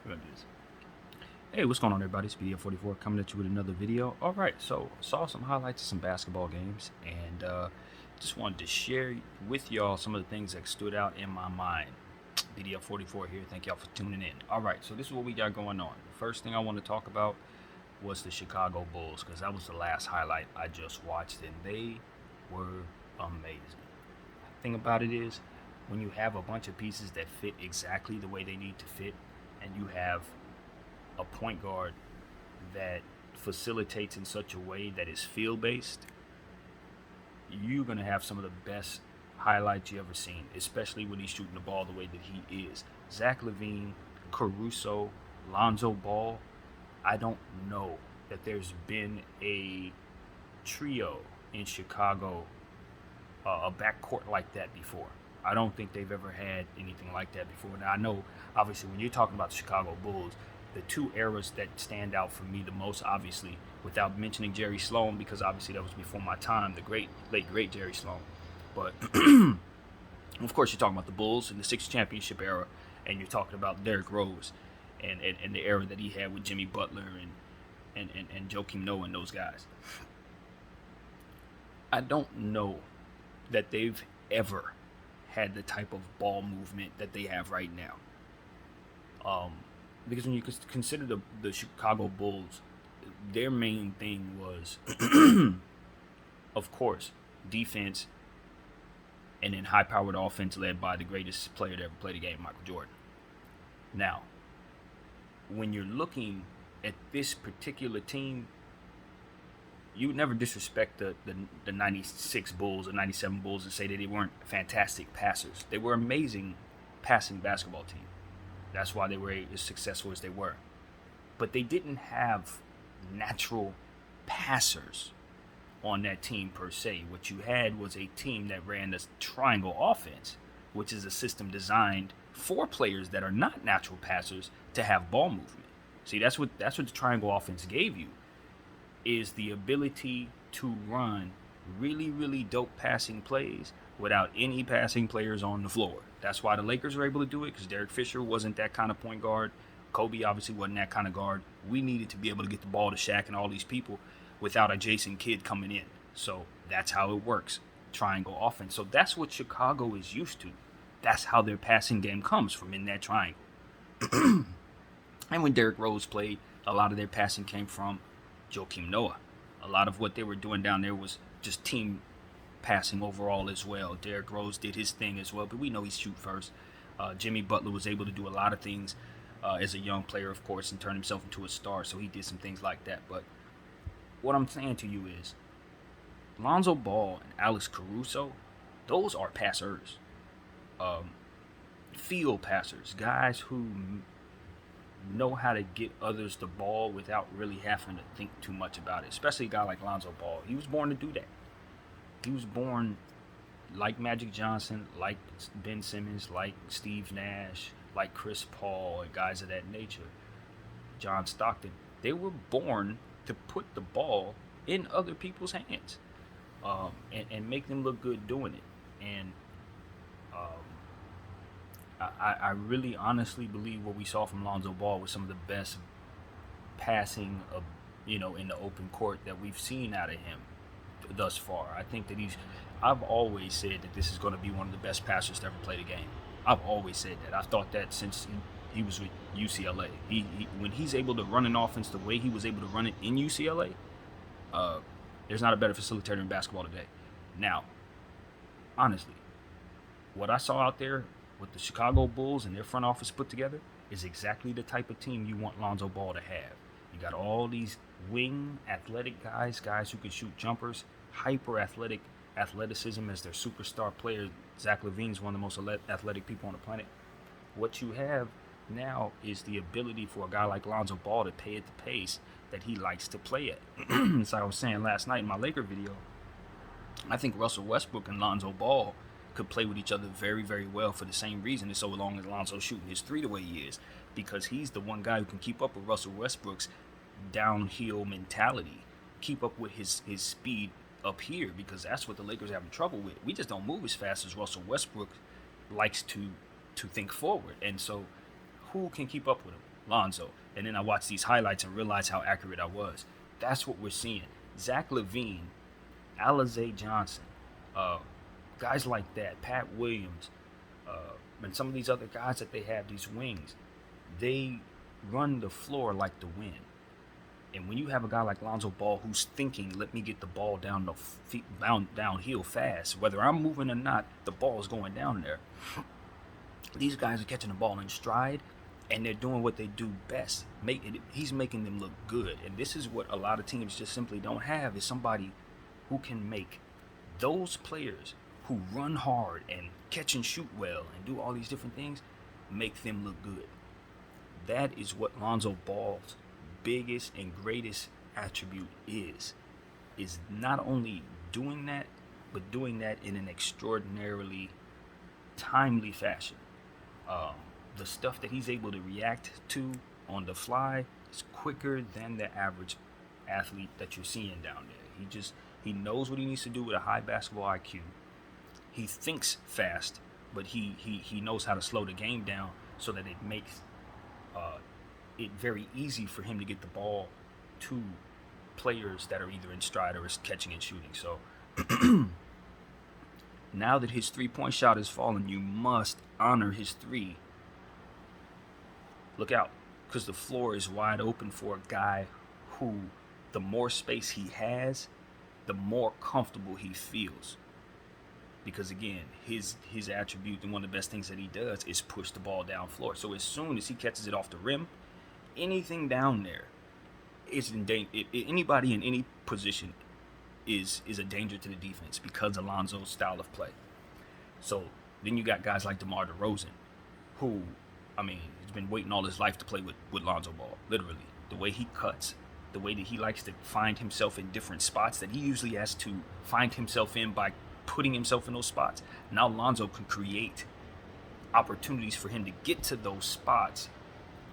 What it is. Hey, what's going on, everybody? It's BDF44 coming at you with another video. All right, so saw some highlights of some basketball games, and just wanted to share with y'all some of the things that stood out in my mind. BDF44 here. Thank y'all for tuning in. All right, so this is what we got going on. First thing I want to talk about was the Chicago Bulls, because that was the last highlight I just watched, and they were amazing. The thing about it is, when you have a bunch of pieces that fit exactly the way they need to fit, and you have a point guard that facilitates in such a way that is field based, you're going to have some of the best highlights you ever seen, especially when he's shooting the ball the way that he is. Zach LaVine, Caruso, Lonzo Ball, I don't know that there's been a trio in Chicago, a backcourt like that before. I don't think they've ever had anything like that before. Now, I know, obviously, when you're talking about the Chicago Bulls, the two eras that stand out for me the most, obviously, without mentioning Jerry Sloan, because obviously that was before my time, the late great Jerry Sloan. But of course, you're talking about the Bulls in the sixth championship era, and you're talking about Derrick Rose and the era that he had with Jimmy Butler and Joakim Noah and those guys. I don't know that they've ever had the type of ball movement that they have right now. Because when you consider the Chicago Bulls, their main thing was, of course, defense, and then high-powered offense led by the greatest player to ever play the game, Michael Jordan. Now, when you're looking at this particular team, you would never disrespect the 96 Bulls or 97 Bulls and say that they weren't fantastic passers. They were amazing passing basketball team. That's why they were as successful as they were. But they didn't have natural passers on that team per se. What you had was a team that ran this triangle offense, which is a system designed for players that are not natural passers to have ball movement. See, that's what the triangle offense gave you, is the ability to run really, really dope passing plays without any passing players on the floor. That's why the Lakers were able to do it, because Derek Fisher wasn't that kind of point guard. Kobe obviously wasn't that kind of guard. We needed to be able to get the ball to Shaq and all these people without a Jason Kidd coming in. So that's how it works, triangle offense. So that's what Chicago is used to. That's how their passing game comes, from in that triangle. And when Derrick Rose played, a lot of their passing came from Joakim Noah. A lot of what they were doing down there was just team passing overall as well. Derrick Rose did his thing as well, but we know he's shoot first. Jimmy Butler was able to do a lot of things as a young player, of course, and turn himself into a star, so he did some things like that. But what I'm saying to you is, Lonzo Ball and Alex Caruso, those are passers. Field passers, guys who know how to get others the ball without really having to think too much about it, especially a guy like Lonzo Ball. He was born to do that. He was born like Magic Johnson, like Ben Simmons, like Steve Nash, like Chris Paul, and guys of that nature. John Stockton. They were born to put the ball in other people's hands, and make them look good doing it. And I really honestly believe what we saw from Lonzo Ball was some of the best passing in the open court that we've seen out of him thus far. I think that I've always said that this is going to be one of the best passers to ever play the game. I've always said that. I've thought that since he was with UCLA. He when he's able to run an offense the way he was able to run it in UCLA, there's not a better facilitator in basketball today. Now, honestly, what I saw out there with the Chicago Bulls and their front office put together is exactly the type of team you want Lonzo Ball to have. You got all these wing athletic guys who can shoot jumpers, hyper athleticism as their superstar player. Zach LaVine is one of the most athletic people on the planet. What you have now is the ability for a guy like Lonzo Ball to play at the pace that he likes to play at. As I was saying last night in my Laker video, I think Russell Westbrook and Lonzo Ball could play with each other very, very well for the same reason, as so long as Lonzo's shooting his three the way he is, because he's the one guy who can keep up with Russell Westbrook's downhill mentality, keep up with his speed up here, because that's what the Lakers are having trouble with. We just don't move as fast as Russell Westbrook likes to think forward. And so who can keep up with him? Lonzo. And then I watched these highlights and realized how accurate I was. That's what we're seeing. Zach LaVine, Alize Johnson, guys like that, Pat Williams, and some of these other guys that they have, these wings, they run the floor like the wind. And when you have a guy like Lonzo Ball who's thinking, let me get the ball downhill fast, whether I'm moving or not, the ball is going down there. These guys are catching the ball in stride, and they're doing what they do best. He's making them look good. And this is what a lot of teams just simply don't have, is somebody who can make those players who run hard and catch and shoot well and do all these different things, make them look good. That is what Lonzo Ball's biggest and greatest attribute is not only doing that, but doing that in an extraordinarily timely fashion. The stuff that he's able to react to on the fly is quicker than the average athlete that you're seeing down there. He knows what he needs to do with a high basketball IQ. He thinks fast, but he knows how to slow the game down so that it makes it very easy for him to get the ball to players that are either in stride or is catching and shooting. So now that his three-point shot has fallen, you must honor his three. Look out, because the floor is wide open for a guy who, the more space he has, the more comfortable he feels. Because again, his attribute and one of the best things that he does is push the ball down floor. So as soon as he catches it off the rim, anything down there is in danger. Anybody in any position is a danger to the defense because of Lonzo's style of play. So then you got guys like DeMar DeRozan, who, he's been waiting all his life to play with Lonzo Ball. Literally, the way he cuts, the way that he likes to find himself in different spots that he usually has to find himself in by putting himself in those spots. Now Lonzo can create opportunities for him to get to those spots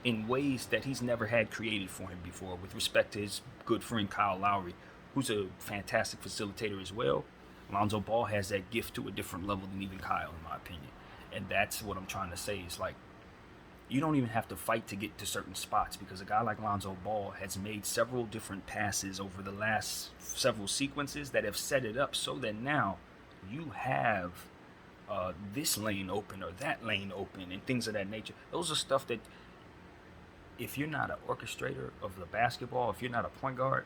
in ways that he's never had created for him before, with respect to his good friend Kyle Lowry, who's a fantastic facilitator as well. Lonzo Ball has that gift to a different level than even Kyle, in my opinion. And that's what I'm trying to say, is like, you don't even have to fight to get to certain spots, because a guy like Lonzo Ball has made several different passes over the last several sequences that have set it up so that now you have this lane open or that lane open and things of that nature. Those are stuff that, if you're not an orchestrator of the basketball, if you're not a point guard,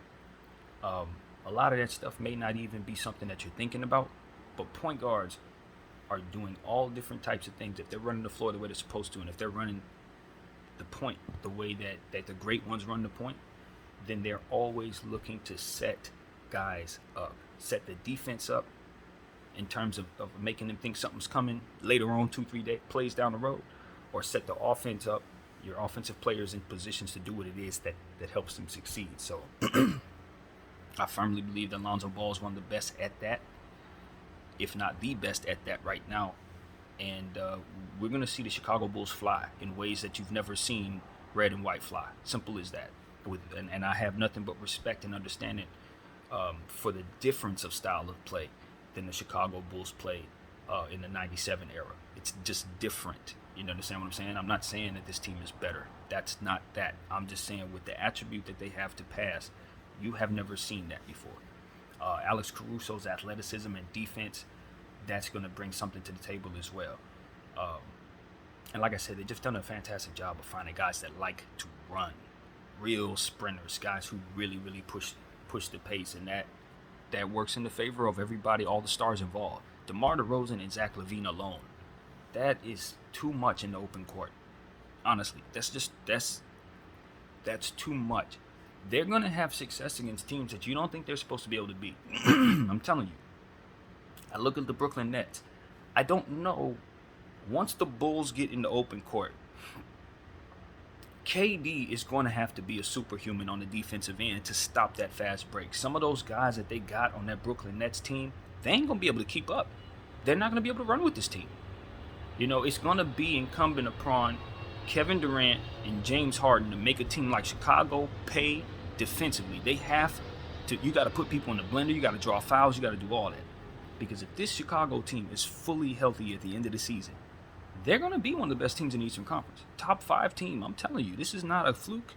a lot of that stuff may not even be something that you're thinking about. But point guards are doing all different types of things. If they're running the floor the way they're supposed to, and if they're running the point the way that the great ones run the point, then they're always looking to set guys up, set the defense up in terms of making them think something's coming later on, 2-3 plays down the road, or set the offense up, your offensive players in positions to do what it is that helps them succeed. So I firmly believe that Lonzo Ball is one of the best at that, if not the best at that right now. And we're going to see the Chicago Bulls fly in ways that you've never seen red and white fly. Simple as that. And I have nothing but respect and understanding for the difference of style of play than the Chicago Bulls played in the 97 era. It's just different. You understand what I'm saying? I'm not saying that this team is better. That's not that. I'm just saying with the attribute that they have to pass, you have never seen that before. Alex Caruso's athleticism and defense, that's going to bring something to the table as well. And like I said, they've just done a fantastic job of finding guys that like to run, real sprinters, guys who really, really push the pace, and that works in the favor of everybody, all the stars involved. DeMar DeRozan and Zach LaVine alone, that is too much in the open court. Honestly, that's too much. They're going to have success against teams that you don't think they're supposed to be able to beat. I'm telling you. I look at the Brooklyn Nets. I don't know. Once the Bulls get in the open court, KD is going to have to be a superhuman on the defensive end to stop that fast break. Some of those guys that they got on that Brooklyn Nets team, they ain't going to be able to keep up. They're not going to be able to run with this team. It's going to be incumbent upon Kevin Durant and James Harden to make a team like Chicago pay defensively. They have to. You got to put people in the blender. You got to draw fouls. You got to do all that. Because if this Chicago team is fully healthy at the end of the season, they're going to be one of the best teams in the Eastern Conference. Top 5 team. I'm telling you, this is not a fluke.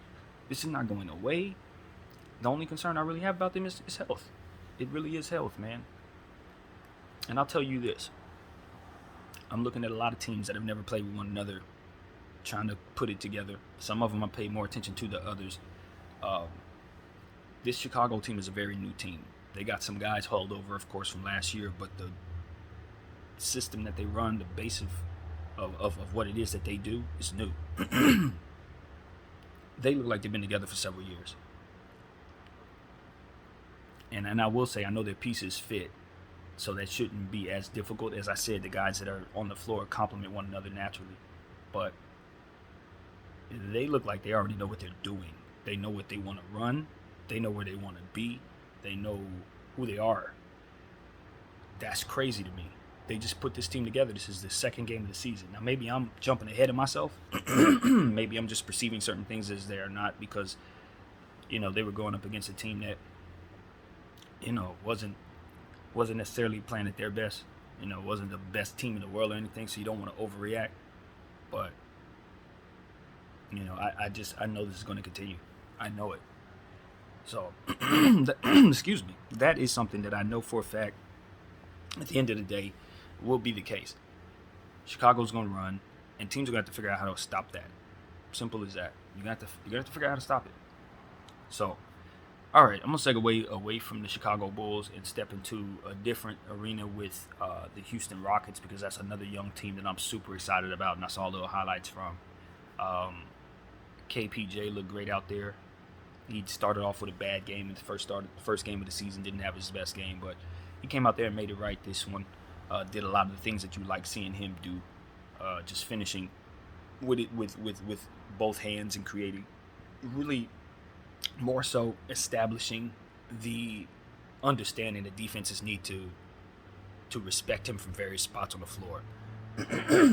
This is not going away. The only concern I really have about them is health. It really is health, man. And I'll tell you this. I'm looking at a lot of teams that have never played with one another, trying to put it together. Some of them I pay more attention to than others. This Chicago team is a very new team. They got some guys hauled over, of course, from last year, but the system that they run, the base of what it is that they do is new. They look like they've been together for several years. And I will say, I know their pieces fit, so that shouldn't be as difficult. As I said, the guys that are on the floor complement one another naturally. But they look like they already know what they're doing. They know what they want to run. They know where they want to be. They know who they are. That's crazy to me. They just put this team together. This is the second game of the season. Now, maybe I'm jumping ahead of myself. Maybe I'm just perceiving certain things as they are not, because, they were going up against a team that, wasn't necessarily playing at their best. Wasn't the best team in the world or anything, so you don't want to overreact. But, I know this is going to continue. I know it. So, excuse me. That is something that I know for a fact, at the end of the day, will be the case. Chicago's going to run, and teams are going to have to figure out how to stop that. Simple as that. You're going to have to figure out how to stop it. So, all right, I'm going to segue away from the Chicago Bulls and step into a different arena with the Houston Rockets, because that's another young team that I'm super excited about, and I saw little highlights from. KPJ looked great out there. He started off with a bad game in the first game of the season, didn't have his best game, but he came out there and made it right this one. Did a lot of the things that you like seeing him do, just finishing with it with both hands and creating, really more so establishing the understanding that defenses need to respect him from various spots on the floor.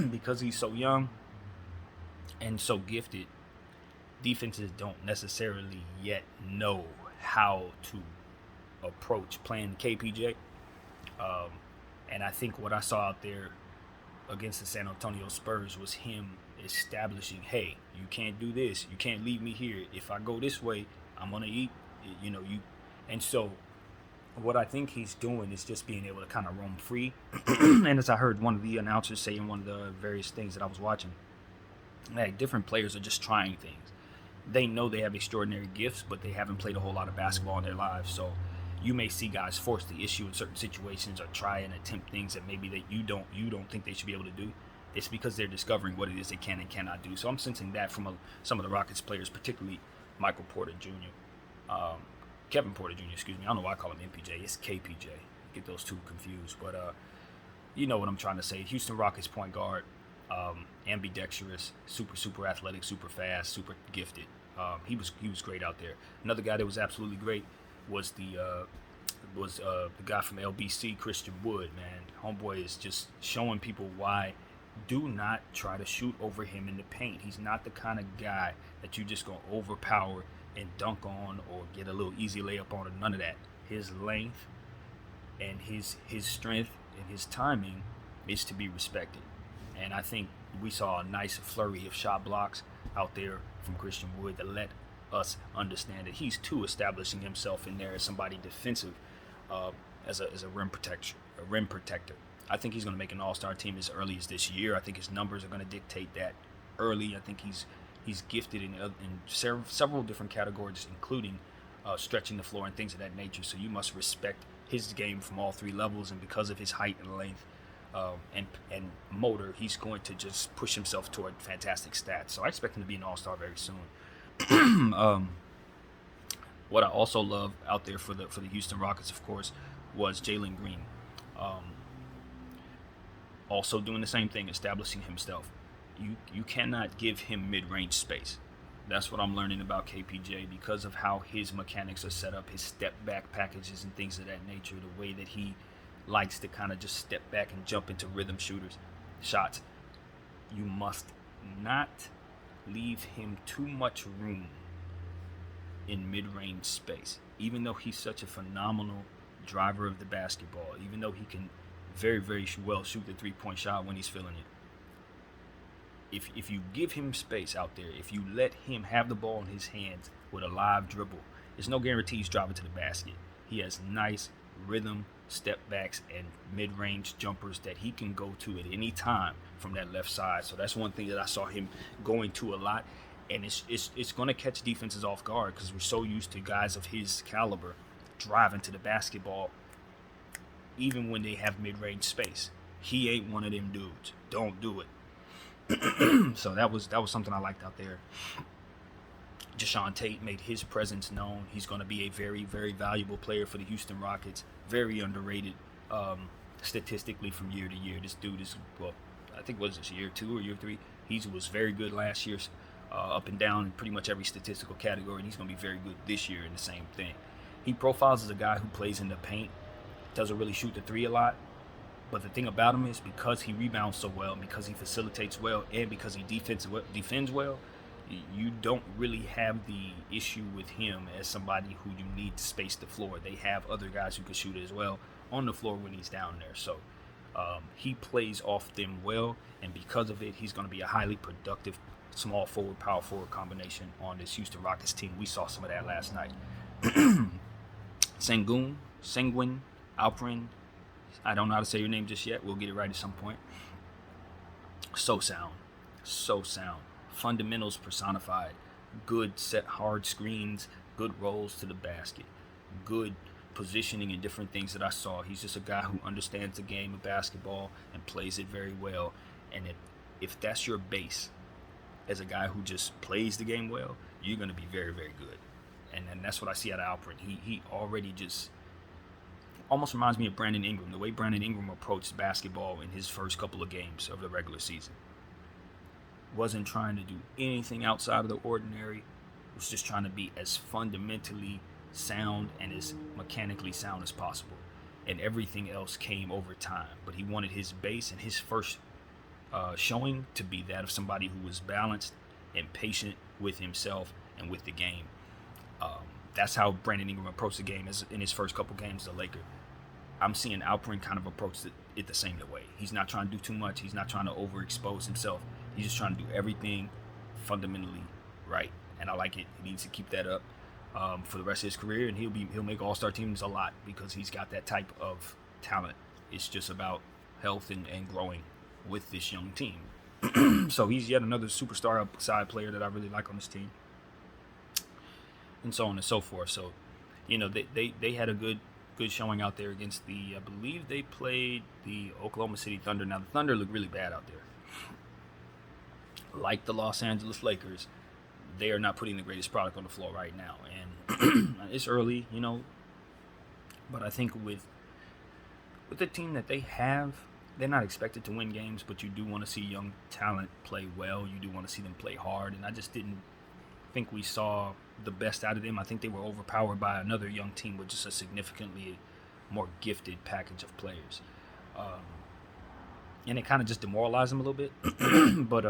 Because he's so young and so gifted, defenses don't necessarily yet know how to approach playing KPJ. And I think what I saw out there against the San Antonio Spurs was him establishing, hey, you can't do this. You can't leave me here. If I go this way, I'm going to eat, you. And so what I think he's doing is just being able to kind of roam free. And as I heard one of the announcers say in one of the various things that I was watching, like, different players are just trying things. They know they have extraordinary gifts, but they haven't played a whole lot of basketball in their lives. So you may see guys force the issue in certain situations or try and attempt things that maybe that you don't think they should be able to do. It's because they're discovering what it is they can and cannot do. So I'm sensing that from some of the Rockets players, particularly Michael Porter Jr., Kevin Porter Jr., excuse me. I don't know why I call him MPJ. It's KPJ. Get those two confused. But you know what I'm trying to say. Houston Rockets point guard, ambidextrous, super athletic, super fast, super gifted. He was great out there. Another guy that was absolutely great was the guy from LBC, Christian Wood. Man, homeboy is just showing people why. Do not try to shoot over him in the paint. He's not the kind of guy that you just gonna overpower and dunk on or get a little easy layup on, or none of that. His length and his strength and his timing is to be respected. And I think we saw a nice flurry of shot blocks out there from Christian Wood that let us understand that he's too establishing himself in there as somebody defensive, as a rim protector. I think he's going to make an all-star team as early as this year. I think his numbers are going to dictate that early. I think he's gifted in several different categories, including stretching the floor and things of that nature. So you must respect his game from all three levels. And because of his height and length and motor, he's going to just push himself toward fantastic stats. So I expect him to be an all-star very soon. What I also love out there for the Houston Rockets, of course, was Jalen Green. Also doing the same thing, establishing himself. You cannot give him mid-range space. That's what I'm learning about KPJ because of how his mechanics are set up, his step-back packages and things of that nature, the way that he likes to kind of just step back and jump into rhythm shots. You must not leave him too much room in mid-range space. Even though he's such a phenomenal driver of the basketball, even though he can very, very well shoot the three-point shot when he's feeling it, if you give him space out there, if you let him have the ball in his hands with a live dribble, there's no guarantee he's driving to the basket. He has nice rhythm, step backs, and mid-range jumpers that he can go to at any time from that left side. So that's one thing that I saw him going to a lot, and it's going to catch defenses off guard because we're so used to guys of his caliber driving to the basketball, even when they have mid-range space. He ain't one of them dudes. Don't do it. So that was something I liked out there. Jashawn Tate made his presence known. He's going to be a very, very valuable player for the Houston Rockets. Very underrated statistically from year to year. This dude is, well, I think was this year 2 or year 3. He was very good last year, up and down in pretty much every statistical category, and he's going to be very good this year in the same thing. He profiles as a guy who plays in the paint, doesn't really shoot the three a lot. But the thing about him is because he rebounds so well, because he facilitates well, and because he defends well, you don't really have the issue with him as somebody who you need to space the floor. They have other guys who can shoot as well on the floor when he's down there. So he plays off them well, and because of it, he's going to be a highly productive small forward, power forward combination on this Houston Rockets team. We saw some of that last night. Sengun, Alperen, I don't know how to say your name just yet. We'll get it right at some point. So sound. Fundamentals personified. Good set hard screens, good rolls to the basket, good positioning and different things that I saw. He's just a guy who understands the game of basketball and plays it very well. And if that's your base as a guy who just plays the game well, you're going to be very, very good. And that's what I see out of Alperen. He already just almost reminds me of Brandon Ingram, the way Brandon Ingram approached basketball in his first couple of games of the regular season. Wasn't trying to do anything outside of the ordinary. Was just trying to be as fundamentally sound and as mechanically sound as possible. And everything else came over time. But he wanted his base and his first showing to be that of somebody who was balanced and patient with himself and with the game. That's how Brandon Ingram approached the game in his first couple games as a Laker. I'm seeing Alperen kind of approach it the same way. He's not trying to do too much. He's not trying to overexpose himself. He's just trying to do everything fundamentally right, and I like it. He needs to keep that up for the rest of his career, and he'll make All-Star teams a lot because he's got that type of talent. It's just about health and growing with this young team. So he's yet another superstar upside player that I really like on this team, and so on and so forth. So, they had a good showing out there against I believe they played the Oklahoma City Thunder. Now, the Thunder look really bad out there. Like the Los Angeles Lakers, they are not putting the greatest product on the floor right now. And it's early, but I think with the team that they have, they're not expected to win games, but you do want to see young talent play well. You do want to see them play hard, and I just didn't think we saw the best out of them. I think they were overpowered by another young team with just a significantly more gifted package of players. And it kind of just demoralized them a little bit. But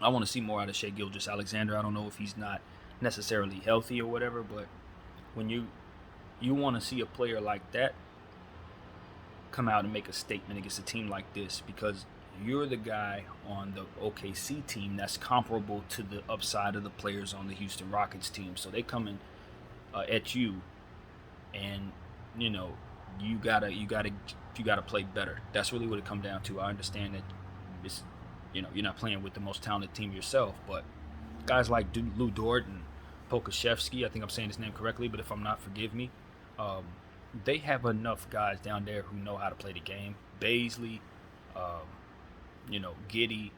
I want to see more out of Shai Gilgeous-Alexander. I don't know if he's not necessarily healthy or whatever, but when you want to see a player like that come out and make a statement against a team like this, because you're the guy on the OKC team that's comparable to the upside of the players on the Houston Rockets team. So they come in at you, and you gotta play better. That's really what it comes down to. I understand that it's you're not playing with the most talented team yourself, but guys like Lou Dort and Pokashevsky, I think I'm saying his name correctly, but if I'm not, forgive me. They have enough guys down there who know how to play the game. Baisley, Giddey,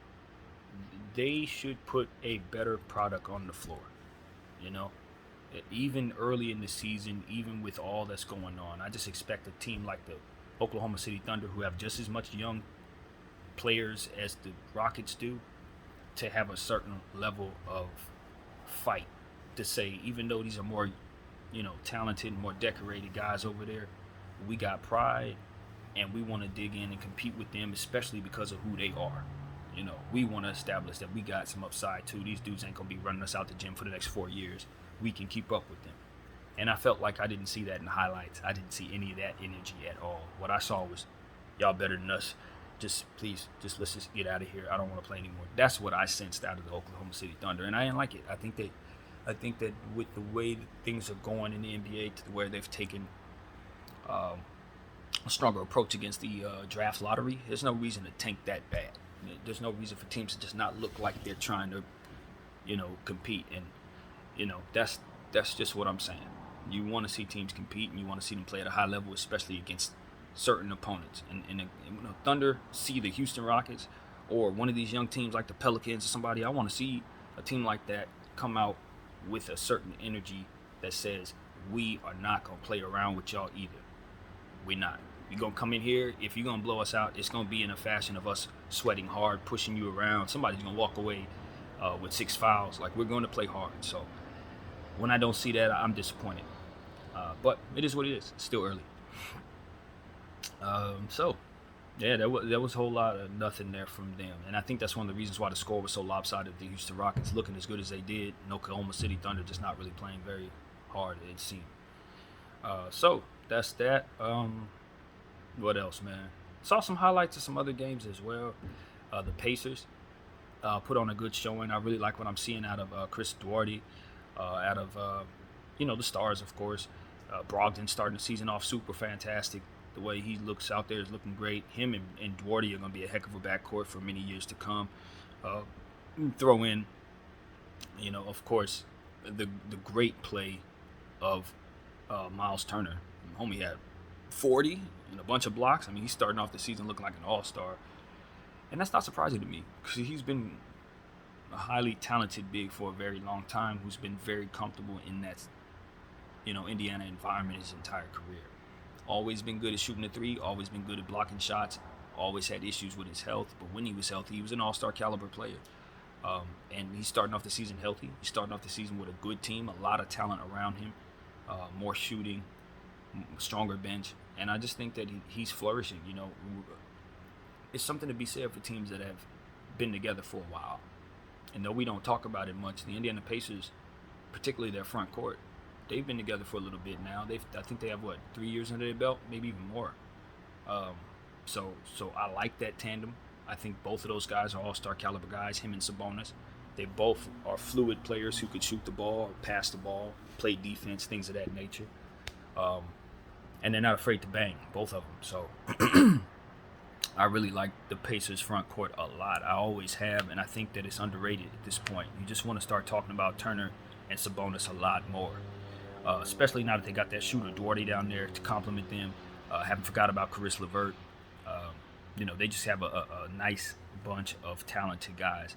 they should put a better product on the floor. Even early in the season, even with all that's going on, I just expect a team like the Oklahoma City Thunder, who have just as much young players as the Rockets do, to have a certain level of fight to say, even though these are more, talented, more decorated guys over there, we got pride and we want to dig in and compete with them, especially because of who they are. We want to establish that we got some upside too. These dudes ain't going to be running us out the gym for the next 4 years. We can keep up with them. And I felt like I didn't see that in the highlights. I didn't see any of that energy at all. What I saw was, y'all better than us. just please, just let's just get out of here. I don't want to play anymore. That's what I sensed out of the Oklahoma City Thunder, and I didn't like it. I think that with the way that things are going in the NBA, to where they've taken a stronger approach against the draft lottery, there's no reason to tank that bad. There's no reason for teams to just not look like they're trying to, compete. And that's just what I'm saying. You want to see teams compete, and you want to see them play at a high level, especially against certain opponents. And Thunder see the Houston Rockets or one of these young teams like the Pelicans or somebody. I want to see a team like that come out with a certain energy that says, we are not going to play around with y'all either. We're not. We're going to come in here. If you're going to blow us out, it's going to be in a fashion of us sweating hard, pushing you around. Somebody's going to walk away with 6 fouls. Like, we're going to play hard. So when I don't see that, I'm disappointed. But it is what it is. It's still early. There was a whole lot of nothing there from them. And I think that's one of the reasons why the score was so lopsided. The Houston Rockets looking as good as they did. And Oklahoma City Thunder just not really playing very hard, it seemed. So that's that. What else, man? Saw some highlights of some other games as well. The Pacers put on a good showing. I really like what I'm seeing out of Chris Duarte, out of the stars, of course. Brogdon starting the season off super fantastic. The way he looks out there is looking great. Him and Duarte are going to be a heck of a backcourt for many years to come. Throw in, of course, the great play of Miles Turner. Homie had 40 and a bunch of blocks. I mean, he's starting off the season looking like an all-star. And that's not surprising to me, because he's been a highly talented big for a very long time who's been very comfortable in that, Indiana environment his entire career. Always been good at shooting the three, always been good at blocking shots, always had issues with his health. But when he was healthy, he was an all-star caliber player. And he's starting off the season healthy. He's starting off the season with a good team, a lot of talent around him, more shooting, stronger bench. And I just think that he's flourishing. It's something to be said for teams that have been together for a while. And though we don't talk about it much, the Indiana Pacers, particularly their front court, they've been together for a little bit now. I think they have 3 years under their belt, maybe even more. So I like that tandem. I think both of those guys are all-star caliber guys, him and Sabonis. They both are fluid players who could shoot the ball, pass the ball, play defense, things of that nature. And they're not afraid to bang, both of them. So I really like the Pacers front court a lot. I always have, and I think that it's underrated at this point. You just want to start talking about Turner and Sabonis a lot more, especially now that they got that shooter Duarte down there to complement them. Haven't forgot about Caris LeVert. They just have a nice bunch of talented guys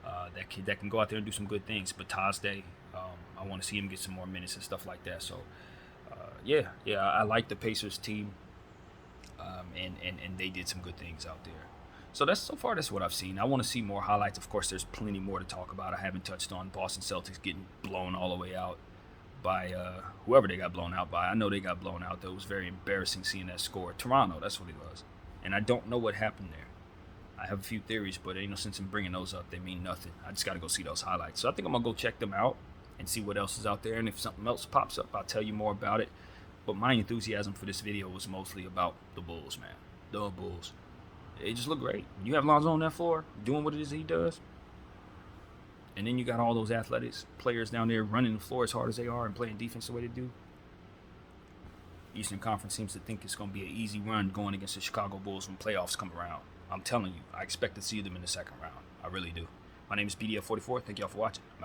that can go out there and do some good things. But Tajday, I want to see him get some more minutes and stuff like that. So, I like the Pacers team, and they did some good things out there. So that's what I've seen. I want to see more highlights. Of course, there's plenty more to talk about. I haven't touched on Boston Celtics getting blown all the way out by whoever they got blown out by. I know they got blown out, though. It was very embarrassing seeing that score. Toronto, that's what it was. And I don't know what happened there. I have a few theories, but ain't no sense in bringing those up. They mean nothing. I just got to go see those highlights. So I think I'm going to go check them out and see what else is out there. And if something else pops up, I'll tell you more about it. But my enthusiasm for this video was mostly about the Bulls, man. The Bulls. They just look great. You have Lonzo on that floor doing what it is he does. And then you got all those athletics players down there running the floor as hard as they are and playing defense the way they do. Eastern Conference seems to think it's going to be an easy run going against the Chicago Bulls when playoffs come around. I'm telling you, I expect to see them in the second round. I really do. My name is BDF44. Thank y'all for watching. I'm out.